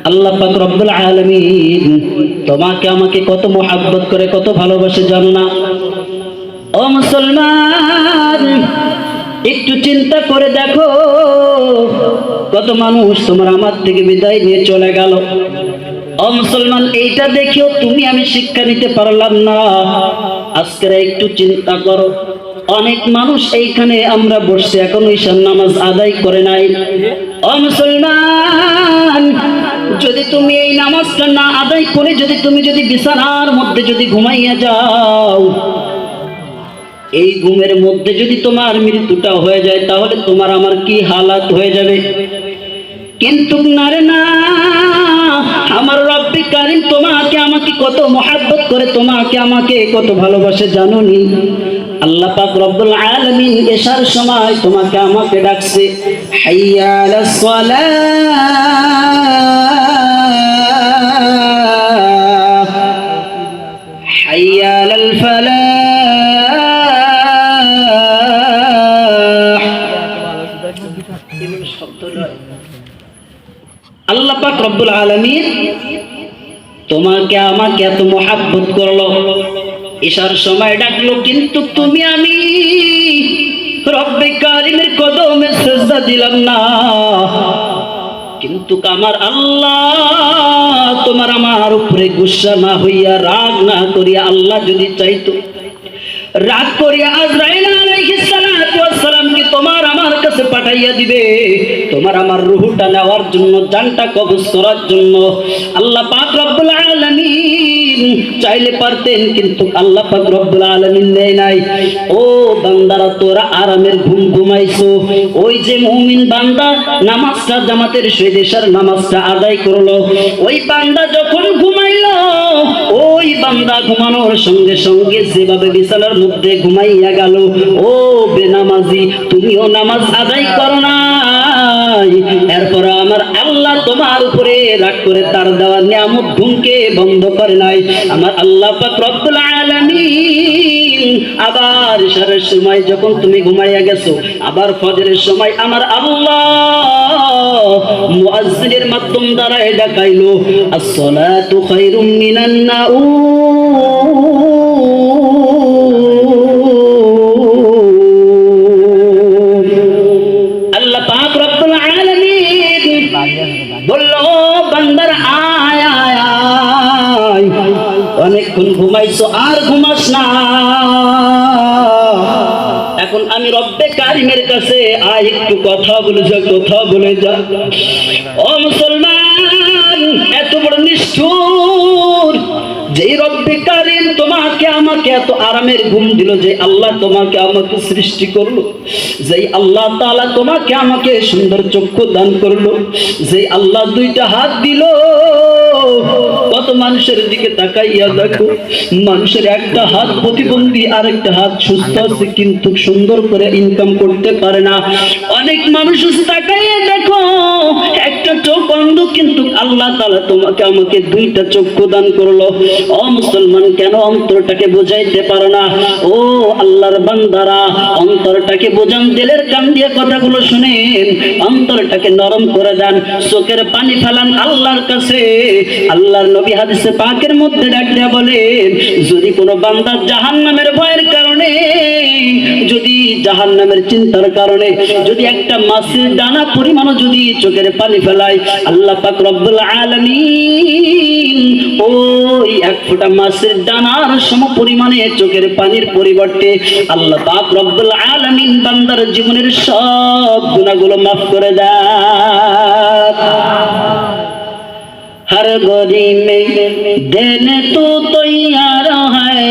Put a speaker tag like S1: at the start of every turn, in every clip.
S1: আল্লাহ পাক রব্বুল আলামিন তোমাকে আমাকে কত মোহাব্বত করে, কত ভালোবাসে জানো না? ও মুসলমান, একটু চিন্তা করে দেখো, কত মানুষ তোমার আমার থেকে বিদায় নিয়ে চলে গেল। ও মুসলমান, এইটা দেখেও তুমি আমি শিক্ষা নিতে পারলাম না। আজকের একটু চিন্তা করো, অনেক মানুষ এইখানে আমরা বসে এখনো ঈশার নামাজ আদায় করে নাই। ও মুসলমান, যদি তুমি এই নামাজটা না আদায় করে যদি বিছানার মধ্যে ঘুমাইয়া যাও, এই ঘুমের মধ্যে যদি তোমার মৃত্যুটা হয়ে যায়, তাহলে তোমার আমার কি হালাত হয়ে যাবে। কিন্তু না রে না, আমার রব্বি কারীম তোমাকে আমাকে কত মহব্বত করে, তোমাকে আমাকে কত ভালোবাসে জানোনি? আল্লাহ পাক রব্বুল আলামিন এশার সময় তোমাকে আমাকে ডাকছে, হাইয়া আলাস সালাহ, হাইয়া আলাল ফালাহ। আল্লাহ পাক রব্বুল আলামিন তোমাকে আমাকে এত মহব্বত করলো, ঈশার সময় ডাকলো, কিন্তু তুমি আমি রব্বে কারীমের কদমে সিজদা দিলাম না। কিন্তু আমার আল্লাহ তোমার আমার উপরে গুসা না হইয়া, রাগ না করিয়া, আল্লাহ যদি চাইতো রাগ করিয়া আজরাইল আলাইহিস সালাতু ওয়াস সালামকে তোমার আমার কাছে পাঠাইয়া দিবে, তোমার আমার রূহটা নেওয়ার জন্য, জানটা কবজ করার জন্য। আল্লাহ পাক রব্বুল আলামিন চাইলে পারতেন, কিন্তু আল্লাহ পাক রব্বুল আলামিন নেয় নাই। ও বান্দারা, তোরা আরামের ঘুম ঘুমাইছো। ওই যে মুমিন বান্দা নামাজটা জামাতের সহিত এশার নামাজটা আদায় করলো, ওই বান্দা যখন ঘুমাইলো, ওই বান্দা ঘুমানোর সঙ্গে সঙ্গে যেভাবে বিছানার মধ্যে ঘুমাইয়া গেল, ও বেনামাজি, তুমিও নামাজ আদায় করো নাই। এরপর আমার আল্লাহ তোমার উপরে রাগ করে তার দেওয়া নিয়ামত ঘুমকে বন্ধ করে নাই। আমার আল্লাহ পাক রব্বুল আলামিন আবার ইশারের সময় যখন তুমি ঘুমাইয়া গেছো, আবার ফজরের সময় আমার আল্লাহ মুয়াজ্জিনের মাধ্যম দ্বারা ডাকাইলো, আসসালাতু খায়রুম মিনান নাউম। আল্লাহ পাক রব্বুল আলামিন বলল, বান্দার আয় আয় আয়, অনেকক্ষণ ঘুমাইছো, আর ঘুমাস না। এখন আমি রব্বে কারীমের কাছে আয়, একটু কথা বলে যা, কথা বলে যা। ও মুসলমান, এত বড় নিষ্ঠুর যে রব্বে কারীম তোমাকে আমাকে এত আরামের ঘুম দিল, যে আল্লাহ তোমাকে আমাকে সৃষ্টি করলো, যেই আল্লাহ তাআলা তোমাকে আমাকে সুন্দর চক্ষু দান করলো, যেই আল্লাহ দুইটা হাত দিল। কত মানুষের দিকে তাকাইয়া দেখো, মানুষের একটা হাত প্রতিবন্ধী, আর একটা হাত সুস্থ আছে, কিন্তু সুন্দর করে ইনকাম করতে পারে না। অনেক মানুষ তাকাইয়া দেখো, একটা চোখ অন্ধ, কিন্তু আল্লাহ তাআলা তোমাকে আমাকে দুইটা চক্ষু দান করলো। ও মুসলমান, কেন অন্তরটাকে বোঝাইতে পারো না? ও আল্লাহর বান্দারা, অন্তরটাকে বোঝান, দিলের কান দিয়ে কথাগুলো শুনেন, অন্তরটাকে নরম করে দেন, চোখের পানি ফেলান আল্লাহর কাছে। আল্লাহর নবী হাদিসে পাকের মধ্যে ডাকিয়া বলেন, যদি কোনো বান্দা জাহান্নামের ভয়ের কারণে, যদি জাহান্নামের চিন্তার কারণে যদি একটা মাছের দানা পরিমাণও যদি চোখের পানি ফেলায়, আল্লাহ পাক রব্বুল আলামিন ওই এক ফোঁটা মাছের দানার সম পরিমাণে চোখের পানির পরিবর্তে আল্লাহ পাক রব্বুল আলামিন বান্দার জীবনের সব গুনাহগুলো মাফ করে দেয়। हर गोरी में देने तू तैयार है,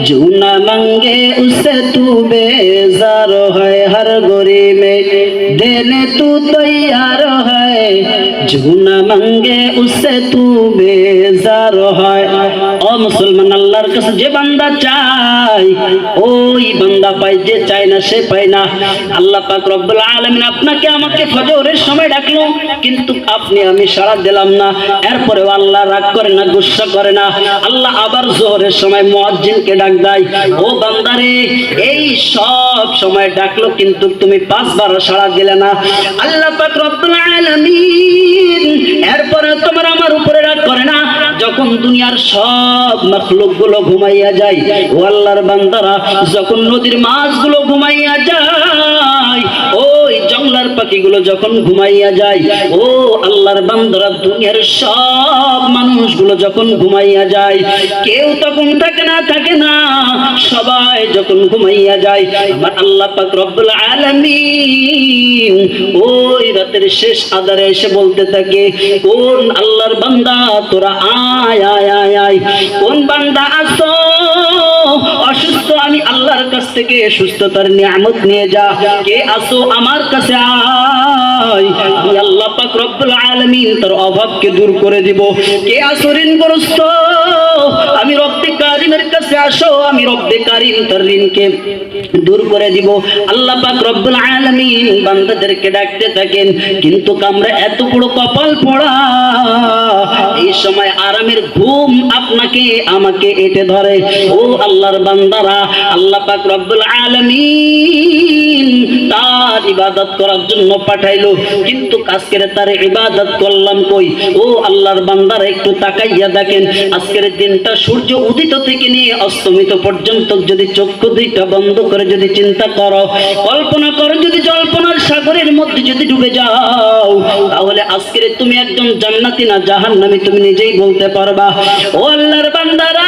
S1: जो न मांगे उससे तू बेजार है। हर गोरी में देने तू तैयार है, जो न मांगे उससे तू बेजार है। ओ मुसलमान, আল্লাহর কাছে যে বান্দা চায় ওই বান্দা পায়, যে চায় না সে পায় না। আল্লাহ পাক রব্বুল আলামিন আপনাকে আমাকে ফজরের সময় ডাকলো, কিন্তু আপনি আমি সাড়া দিলাম না। এরপরেও আল্লাহ রাগ করে না, গুসা করে না। আল্লাহ আবার জোহরের সময় মুয়াজ্জিনকে ডাক দেয়, ও বান্দারে, এই সব সময় ডাকলো, কিন্তু তুমি 5 বার সাড়া দিলে না। আল্লাহ পাক রব্বুল আলামিন এরপরে তো যখন দুনিয়ার সব মাখলুক গুলো ঘুমাইয়া যায়, ও আল্লাহর বান্দারা যখন নদীর মাছগুলো ঘুমাইয়া যায়, ওই জংলার পাখিগুলো যখন ঘুমাইয়া যায়, ও আল্লাহর বান্দারা দুনিয়ার সব মানুষগুলো যখন ঘুমাইয়া যায়, কেউ তখন থাকে না, সবাই যখন ঘুমাইয়া যায়, আমার আল্লাহ পাক রব্বুল আলামিন ওই রাতের শেষ আধারে এসে বলতে থাকে, কোন আল্লাহর বান্দা তোরা আয় আয় আয় আয়, কোন বান্দা আসো অসুস্থ, আমি আল্লাহর কাছ থেকে সুস্থতার নিয়ামত নিয়ে যা, কে আসো আমার কাছে আয়, আমি আল্লাহ পাক রব্বুল আলামিন তার অভাবকে দূর করে দিব, কে আসো ঋণগ্রস্ত, আমি রব্বে কারিমের কাছে আসো, আমি রব্বে কারিম তার ঋণকে দূর করে দিব। আল্লাহ পাক রব্বুল আলামিন বান্দাদেরকে ডাকতে থাকেন, কিন্তু আমরা এত বড় কপাল পোড়া, এই সময় আরামের ঘুম আপনাকে আমাকে এঁটে ধরে। ও আল্লাহর বান্দারা, আল্লাহ পাক রব্বুল আলামিন তার ইবাদত করার জন্য পাঠাইলো, কিন্তু আজকের তার ইবাদত করলাম কই? ও আল্লাহর বান্দারা একটু তাকাইয়া দেখেন, আজকের দিনটা সূর্য উদিত থেকে নিয়ে অস্তমিত পর্যন্ত যদি চক্ষু দুইটা বন্ধ করে যদি চিন্তা করো, কল্পনা করো, যদি জল্পনার সাগরের মধ্যে যদি ডুবে যাও, তাহলে আজকের তুমি একজন জান্নাতি না জাহান্নামী তুমি নিজেই বলতে পারবা। ও আল্লাহর বান্দারা,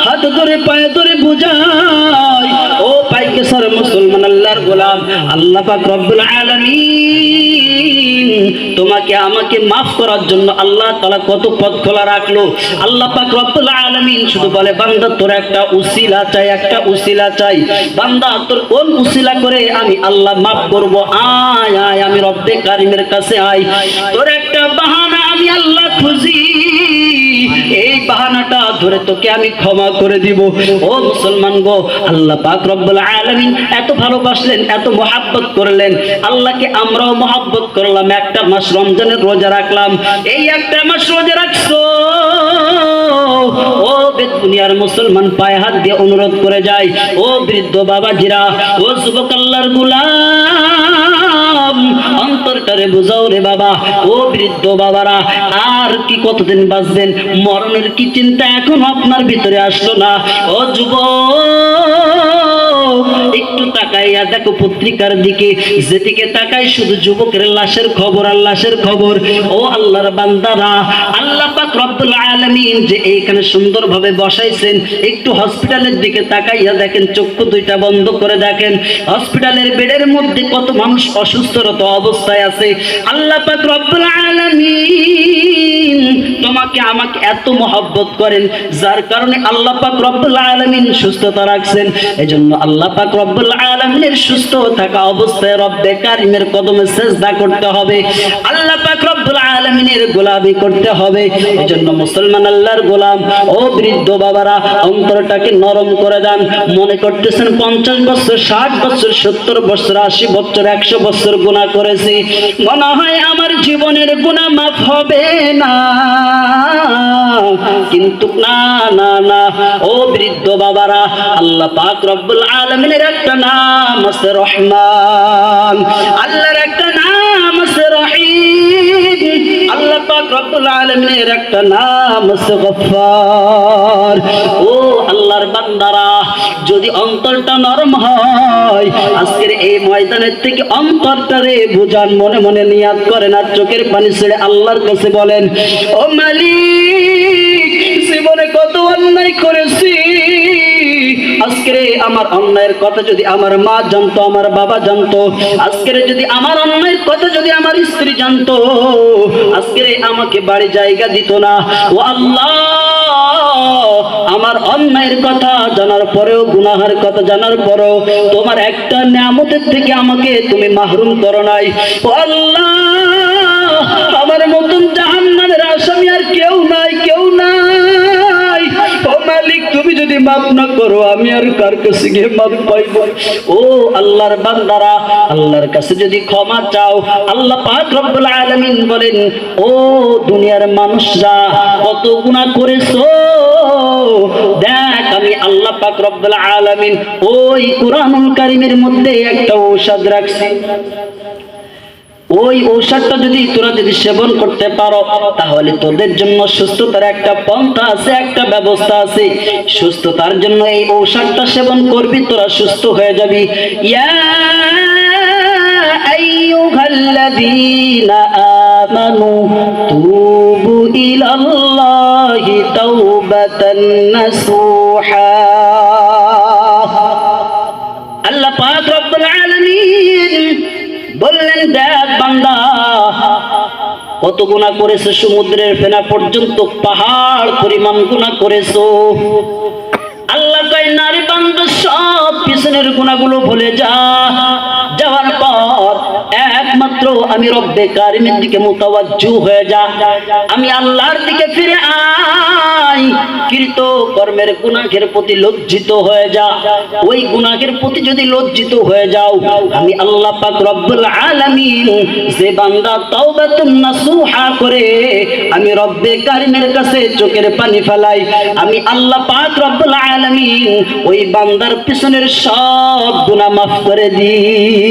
S1: হাত ধরে পায়ে ধরে বুঝাই, ও পাইকেশ্বর মুসলমান আল্লাহর গোলাম, আল্লাহ পাক রব্বুল আলামিন তোমাকে আমাকে মাফ করার জন্য আল্লাহ তাআলা কত পথ খোলা রাখলো। আল্লাহ পাক রব্বুল আলামিন শুধু বলে, বান্দা তোর একটা উসিলা চাই, একটা উসিলা চাই, বান্দা তোর কোন উসিলা করে আমি আল্লাহ মাফ করব, আয় আয় আমি রব্বে কারিমের কাছে আয়, তোর একটা বাহানা আমি আল্লাহ খুঁজি, এই বাহানাটা ধরে তোকে আমি ক্ষমা করে দিব। ও মুসলমান গো, আল্লাহ পাক রব্বুল আলামিন এত ভালোবাসলেন, এত মহব্বত করলেন, আল্লাহকে আমরাও মহব্বত করলাম, একটা মাস রমজানের রোজা রাখলাম, এই একটা মাস রোজা রাখছো, ও দুনিয়ার মুসলমান পায়ে হাত দিয়ে অনুরোধ করে যায়, ও বৃদ্ধ বাবাজিরা, ও যুবক আল্লাহর গোলাম, অন্তরটারে বুঝাও রে বাবা, ও বৃদ্ধ বাবারা, আর কি কতদিন বাঁচবেন? মরণের কি চিন্তা এখন আপনার ভিতরে আসলো না? ও যুবক, একটু তাকাইয়া দেখো পত্রিকার দিকে, যেদিকে তাকাই শুধু যুবকের লাশের খবর আর লাশের খবর। ও আল্লাহর বান্দারা, আল্লাহ পাক রব্বুল আলামিন যে এইখানে সুন্দরভাবে বসাইছেন, একটু হসপিটালের দিকে তাকাইয়া দেখেন, চক্ষু দুইটা বন্ধ করে দেখেন, হসপিটালের বেডের মধ্যে কত মানুষ অসুস্থরত অবস্থায় আছে। আল্লাহ পাক রব্বুল আলামিন তোমাকে আমাকে এত মহব্বত করেন, যার কারণে আল্লাহ পাক রব্বুল আলামিন সুস্থতা রাখছেন। এজন্য আল্লাহ পাক রব্বুল আলামিনের সুস্থ থাকা অবস্থায় রব্বে কারিমের কদমে সিজদা করতে হবে, আল্লাহ পাক রব্বুল আলামিনের গোলামি করতে হবে। এজন্য মুসলমান আল্লাহর গোলাম, ও বৃদ্ধ বাবারা, অন্তরটাকে নরম করে দেন। মনে করতেছেন 50 বছর, 60 বছর, 70 বছর, 80 বছর, 100 বছর গুনাহ করেছি, মনে হয় আমার জীবনের গুনাহ মাফ হবে না, কিন্তু না না না, ও বৃদ্ধ বাবারা, আল্লাহ পাক রব্বুল আলামিনের একটা নাম আছে রহমান, আল্লাহর একটা নাম আছে রহিম, আল্লাহ পাক রব্বুল আলামিনের একটা নাম আছে গফফার। ও আল্লাহর বান্দারা, যদি অন্তরটা নরম হয়, আজকের এই ময়দানের থেকে অন্তরটারে বুঝান, মনে মনে নিয়াত করেন আর চোখের পানি ছেড়ে আল্লাহর কাছে বলেন, ও মালিক, জীবনে কত অন্যায় করেছি, আজকের আমার অন্যায়ের কথা যদি আমার মা জানতো, আমার বাবা জানতো, আজকের যদি আমার অন্যায়ের কথা যদি আমার স্ত্রী জানতো, আজকের আমাকে বাড়ি জায়গা দিত না। ও আল্লাহ, আমার অন্যায়ের কথা জানার পরেও, গুনাহের কথা জানার পরেও তোমার একটা নিয়ামতের থেকে আমাকে তুমি মাহরুম করো নাই। ও আল্লাহ, আমার মতন জাহান্নামের আসামি আর কেউ নাই, কেউ নাই। ও মালিক, তুমি যদি মাফ না করো, আমি আর কার কাছে গিয়ে মাফ পাইব? ও আল্লাহর বান্দারা, আল্লাহর কাছে যদি ক্ষমা চাও, আল্লাহ পাক রব্বুল আলামিন বলেন, ও দুনিয়ার মানুষরা, কত গুনাহ করেছো, দেখ আমি আল্লাহ পাক রব্বুল আলামিন ওই কুরআনুল কারীমের মধ্যে একটা ঔষধ রাখছি, ওই ঔষধটা যদি তোরা যদি সেবন করতে পারো, তাহলে তোদের জন্য সুস্থতার একটা পন্থা আছে, একটা ব্যবস্থা আছে। সুস্থতার জন্য এই ঔষধটা সেবন করবি, তোরা সুস্থ হয়ে যাবি। ইয়া আইয়ুহাল্লাযীনা আমানু তুবু ইলাল্লাহি তাওবাতান নাসুহা। আল্লাহ পাক রব্বুল আলামিন বললেন, দেখ বান্দা, কত গুনাহ করেছে, সমুদ্রের ফেনা পর্যন্ত পাহাড় পরিমাণ গুনাহ করেছো। আল্লাহ কয়, নারী বান্দা সব পিছনের গুনাহগুলো ভুলে যা। যাওয়ার পর একমাত্র আমি রব্বে কারিমের দিকে মুতাওয়াজ্জু হয়ে যা, আমি আল্লাহর দিকে ফিরে আয়। কৃত কর্মের গুনাহের প্রতি লজ্জিত হয়ে যা। ওই গুনাহের প্রতি যদি লজ্জিত হয়ে যাও, আমি আল্লাহ পাক রব্বুল আলামিন যে বান্দা তাওবাতুন নাসুহা করে আমি রব্বে কারিমের কাছে চোখের পানি ফেলাই, আমি আল্লাহ পাক রব্বুল আলামিন ওই বান্দার পিছনের সব গুনাহ মাফ করে দিই।